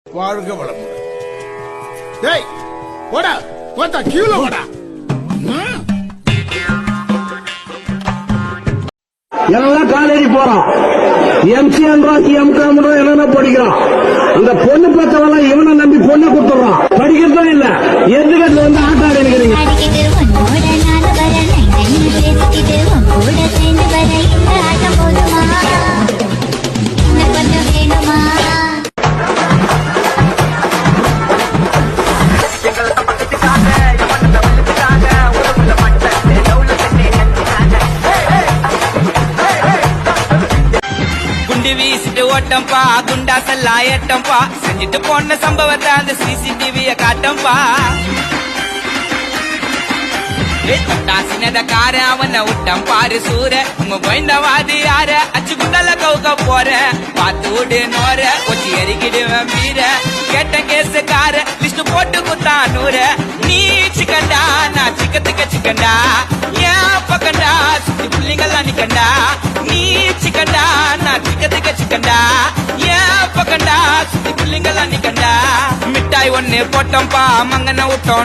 வாழ்க வளமுடன். டேய் போடா, போடா கீழே போடா. எல்லாம் காலேஜ் போறோம். எம்சிஎன்றான் எம்காம்ன்றோம் என்னென்ன படிக்கிறோம். அந்த பொண்ணு பார்த்தவெல்லாம் இவனை நம்பி பொண்ணு கொடுத்துறான். படிக்கிறதும் இல்ல. எதுக்கத்துல வந்து ஆட்டாடி இருக்கிறீங்க. வீசிட்டு ஓட்டம்பா, குண்டா செல்லா ஏட்டம்பா, செஞ்சுட்டு போன சம்பவத்தை அந்த சிசிடிவிய காட்டம்பா. சின்னதக்கார அவனை விட்டம் பாரு சூர, உங்க கோயந்தவாதி யார அச்சு குண்டல கவுக்க போற, பார்த்து விடு நோர, கொச்சி எரிக்கிடுவேன் வீர, கேட்ட கேசுக்கார லிஸ்ட் போட்டு குத்தா நூற. நீ சிக்கண்டா நான் சிக்கத்துக்க சிக்கண்டா, ஏன் பக்கண்டா சுத்தி புள்ளிங்கெல்லாம் நிக்கண்டா. நீ சிக்கண்டா நான் சிக்கத்துக்க சிக்கண்டா, ஏன் பக்கண்டா சுத்தி புள்ளிங்கெல்லாம் நிக்கண்டா. மிட்டாய் ஒண்ணு போட்டோம்பா, மங்கன விட்டோம்.